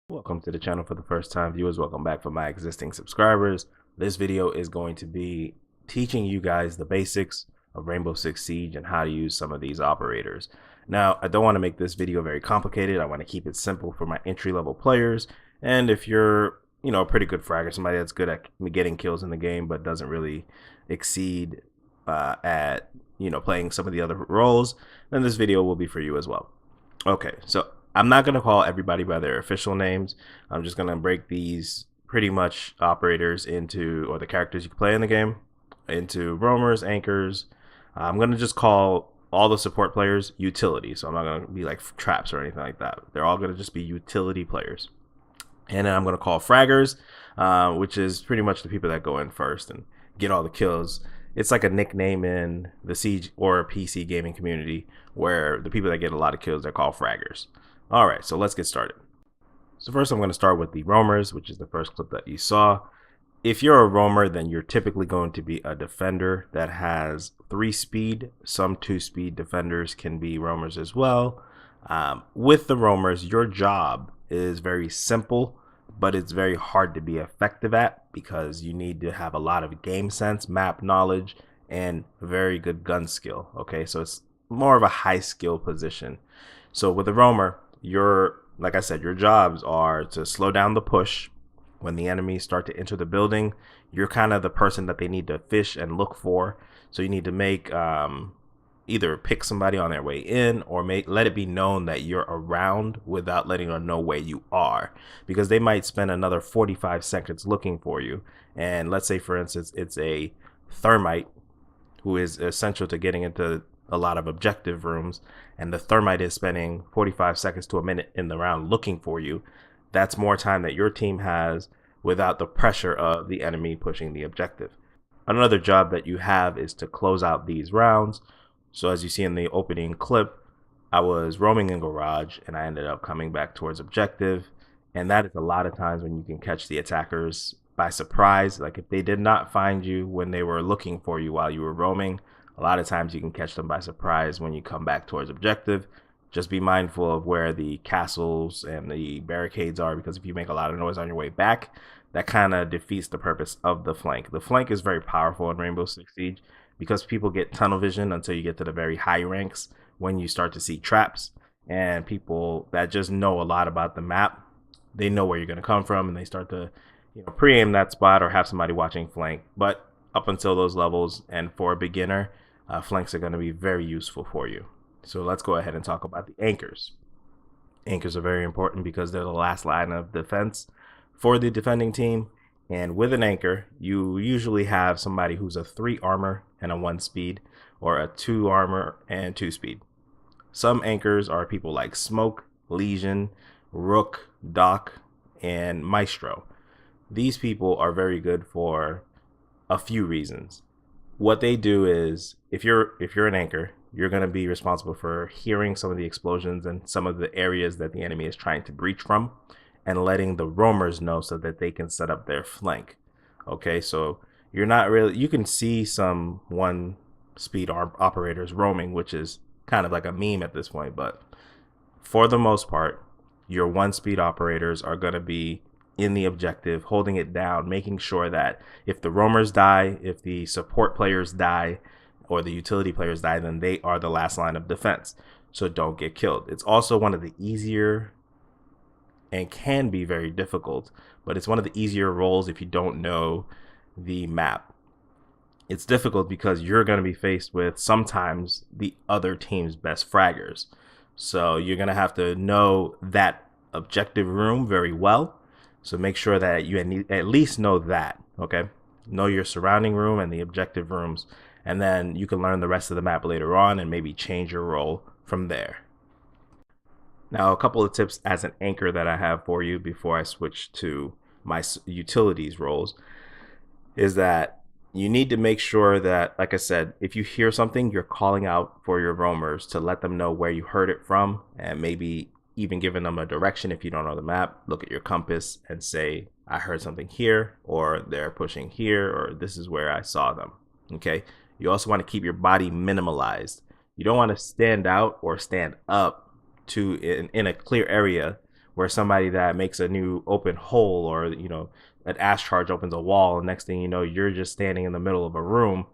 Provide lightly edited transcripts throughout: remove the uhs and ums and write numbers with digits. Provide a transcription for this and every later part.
Welcome to the channel for the first time viewers. Welcome back for my existing subscribers. This video is going to be teaching you guys the basics of Rainbow Six Siege and how to use some of these operators. Now, I don't want to make this video very complicated. I want to keep it simple for my entry-level players. And if you're, a pretty good fragger, somebody that's good at getting kills in the game but doesn't really exceed at, playing some of the other roles, then this video will be for you as well. Okay, so I'm not going to call everybody by their official names. I'm just going to break these pretty much operators into, or the characters you can play in the game, into roamers, anchors. I'm going to just call all the support players utility. So I'm not going to be like traps or anything like that. They're all going to just be utility players. And then I'm going to call fraggers, which is pretty much the people that go in first and get all the kills. It's like a nickname in the Siege or PC gaming community where the people that get a lot of kills, they're called fraggers. All right, so let's get started. So first I'm going to start with the roamers, which is the first clip that you saw. If you're a roamer, then you're typically going to be a defender that has 3 speed. Some 2 speed defenders can be roamers as well. With the roamers, your job is very simple, but it's very hard to be effective at because you need to have a lot of game sense, map knowledge, and very good gun skill. Okay, so it's more of a high skill position. So with a roamer, like I said, your jobs are to slow down the push. When the enemies start to enter the building, you're kind of the person that they need to fish and look for. So you need to make either pick somebody on their way in or let it be known that you're around without letting them know where you are, because they might spend another 45 seconds looking for you. And let's say, for instance, it's a thermite who is essential to getting into a lot of objective rooms, and the thermite is spending 45 seconds to a minute in the round looking for you. That's more time that your team has without the pressure of the enemy pushing the objective. Another job that you have is to close out these rounds. So as you see in the opening clip, I was roaming in garage and I ended up coming back towards objective, and that is a lot of times when you can catch the attackers by surprise. Like if they did not find you when they were looking for you while you were roaming, a lot of times you can catch them by surprise when you come back towards objective. Just be mindful of where the castles and the barricades are, because if you make a lot of noise on your way back, that kind of defeats the purpose of the flank. The flank is very powerful in Rainbow Six Siege because people get tunnel vision until you get to the very high ranks when you start to see traps, and people that just know a lot about the map, they know where you're going to come from and they start to pre-aim that spot or have somebody watching flank. But up until those levels, and for a beginner, flanks are going to be very useful for you. So let's go ahead and talk about the anchors. Anchors are very important because they're the last line of defense for the defending team. And with an anchor, you usually have somebody who's a 3 armor and a 1 speed, or a 2 armor and 2 speed. Some anchors are people like Smoke, Legion, Rook, Doc, and Maestro. These people are very good for a few reasons. What they do is, if you're an anchor, you're going to be responsible for hearing some of the explosions and some of the areas that the enemy is trying to breach from, and letting the roamers know so that they can set up their flank. Okay, so you're not really, you can see some 1 speed operators roaming, which is kind of like a meme at this point, but for the most part, your 1 speed operators are going to be in the objective, holding it down, making sure that if the roamers die, if the support players die, or the utility players die, then they are the last line of defense, so don't get killed. It's also one of the easier, and can be very difficult, but it's one of the easier roles if you don't know the map. It's difficult because you're going to be faced with sometimes the other team's best fraggers, so you're going to have to know that objective room very well. So make sure that you at least know that, okay? Know your surrounding room and the objective rooms, and then you can learn the rest of the map later on and maybe change your role from there. Now, a couple of tips as an anchor that I have for you before I switch to my utilities roles is that you need to make sure that, like I said, if you hear something, you're calling out for your roamers to let them know where you heard it from, and maybe even giving them a direction. If you don't know the map, look at your compass and say, I heard something here, or they're pushing here, or this is where I saw them. Okay, you also want to keep your body minimalized. You don't want to stand out or stand up in a clear area where somebody that makes a new open hole, or an ash charge opens a wall, and next thing you know, you're just standing in the middle of a room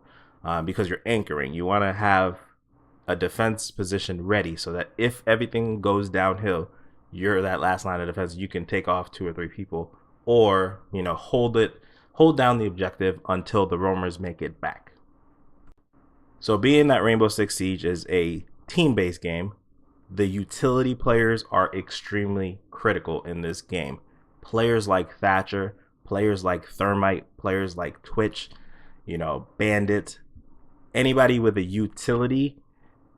because you're anchoring. You want to have a defense position ready so that if everything goes downhill, you're that last line of defense. You can take off 2 or 3 people, or hold down the objective until the roamers make it back. So being that Rainbow Six Siege is a team-based game, the utility players are extremely critical in this game. Players like Thatcher, players like Thermite, players like Twitch, Bandit, anybody with a utility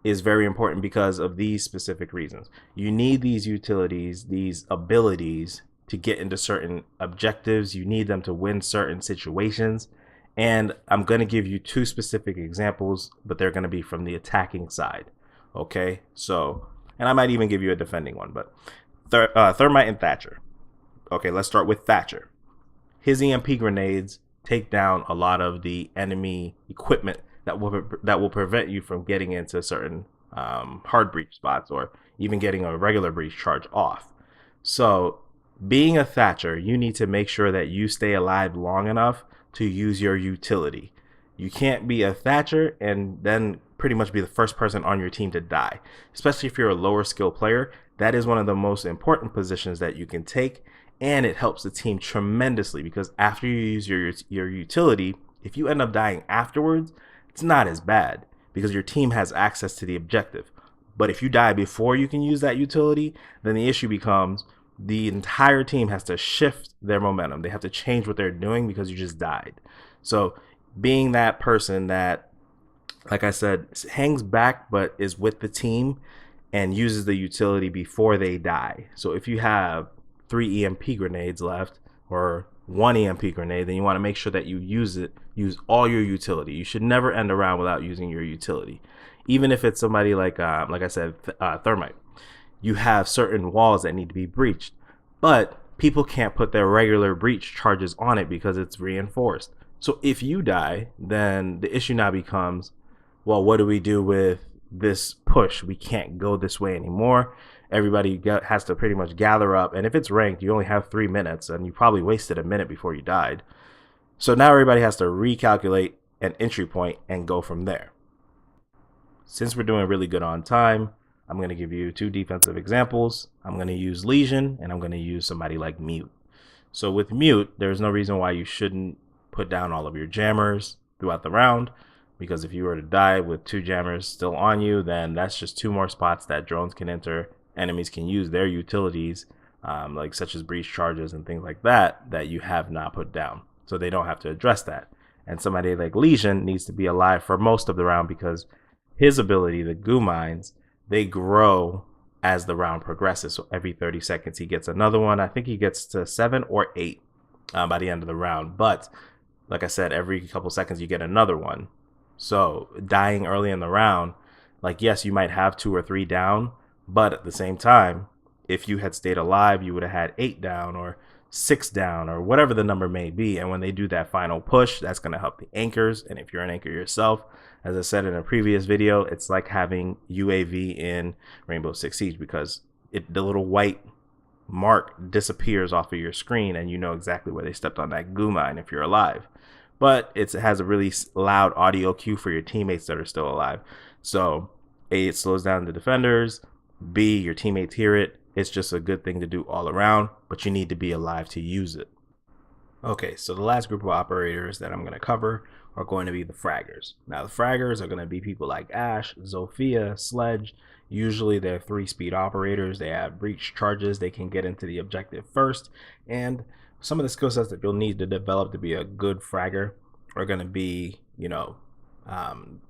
is very important because of these specific reasons. You need these utilities, these abilities to get into certain objectives. You need them to win certain situations. And I'm going to give you 2 specific examples, but they're going to be from the attacking side. Okay, so, and I might even give you a defending one, but Thermite and Thatcher. Okay, let's start with Thatcher. His EMP grenades take down a lot of the enemy equipment that will prevent you from getting into certain hard breach spots, or even getting a regular breach charge off. So being a Thatcher, you need to make sure that you stay alive long enough to use your utility. You can't be a Thatcher and then pretty much be the first person on your team to die, especially if you're a lower skill player. That is one of the most important positions that you can take, and it helps the team tremendously because after you use your utility, if you end up dying afterwards, it's not as bad because your team has access to the objective. But if you die before you can use that utility, then the issue becomes the entire team has to shift their momentum. They have to change what they're doing because you just died. So being that person that, like I said, hangs back but is with the team and uses the utility before they die. So if you have 3 EMP grenades left, or 1 EMP grenade, then you want to make sure that you use all your utility. You should never end a round without using your utility. Even if it's somebody like I said, Thermite. You have certain walls that need to be breached, but people can't put their regular breach charges on it because it's reinforced. So if you die, then the issue now becomes, well, what do we do with this push? We can't go this way anymore. Everybody has to pretty much gather up, and if it's ranked, you only have 3 minutes, and you probably wasted a minute before you died. So now everybody has to recalculate an entry point and go from there. Since we're doing really good on time, I'm going to give you 2 defensive examples. I'm going to use Legion, and I'm going to use somebody like Mute. So with Mute, there's no reason why you shouldn't put down all of your jammers throughout the round, because if you were to die with 2 jammers still on you, then that's just 2 more spots that drones can enter. Enemies can use their utilities, like such as breach charges and things like that, that you have not put down. So they don't have to address that. And somebody like Legion needs to be alive for most of the round because his ability, the goo mines, they grow as the round progresses. So every 30 seconds he gets another one. I think he gets to 7 or 8 by the end of the round. But like I said, every couple seconds you get another one. So dying early in the round, like, yes, you might have 2 or 3 down, but at the same time, if you had stayed alive, you would have had 8 down or 6 down or whatever the number may be. And when they do that final push, that's going to help the anchors. And if you're an anchor yourself, as I said in a previous video, it's like having UAV in Rainbow Six Siege because the little white mark disappears off of your screen and you know exactly where they stepped on that goo mine if you're alive. But it has a really loud audio cue for your teammates that are still alive. So A, it slows down the defenders. B, your teammates hear it. It's just a good thing to do all around, but you need to be alive to use it. Okay, so the last group of operators that I'm going to cover are going to be the fraggers. Now, the fraggers are going to be people like Ash, Zofia, Sledge. Usually they're 3-speed operators. They have breach charges. They can get into the objective first. And some of the skill sets that you'll need to develop to be a good fragger are going to be,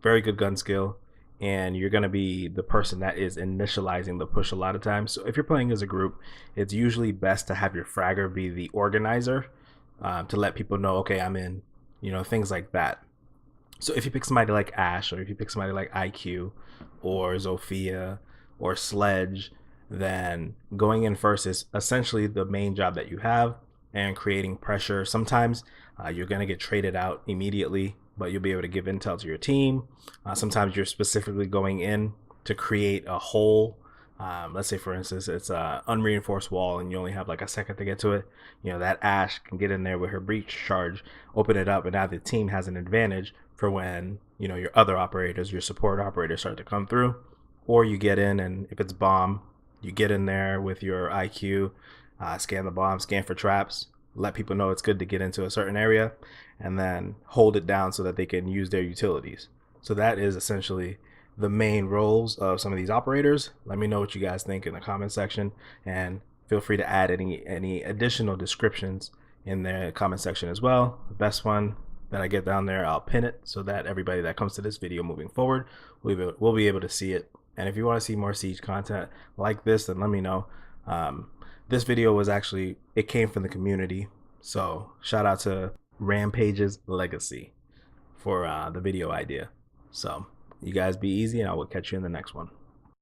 very good gun skill. And you're going to be the person that is initializing the push a lot of times. So if you're playing as a group, it's usually best to have your fragger be the organizer to let people know, okay, I'm in, things like that. So if you pick somebody like Ash, or if you pick somebody like IQ or Zofia or Sledge, then going in first is essentially the main job that you have, and creating pressure. Sometimes you're going to get traded out immediately, but you'll be able to give intel to your team. Sometimes you're specifically going in to create a hole Let's say, for instance, it's a unreinforced wall and you only have like a second to get to it. That Ash can get in there with her breach charge, open it up, and now the team has an advantage for when your other operators, your support operators, start to come through. Or you get in, and if it's bomb, you get in there with your IQ, scan the bomb, scan for traps, let people know it's good to get into a certain area, and then hold it down so that they can use their utilities. So that is essentially the main roles of some of these operators. Let me know what you guys think in the comment section, and feel free to add any additional descriptions in the comment section as well. The best one that I get down there, I'll pin it so that everybody that comes to this video moving forward will be able to see it. And if you want to see more Siege content like this, then let me know. This video was actually, it came from the community, so shout out to Rampages Legacy for the video idea. So you guys be easy, and I will catch you in the next one.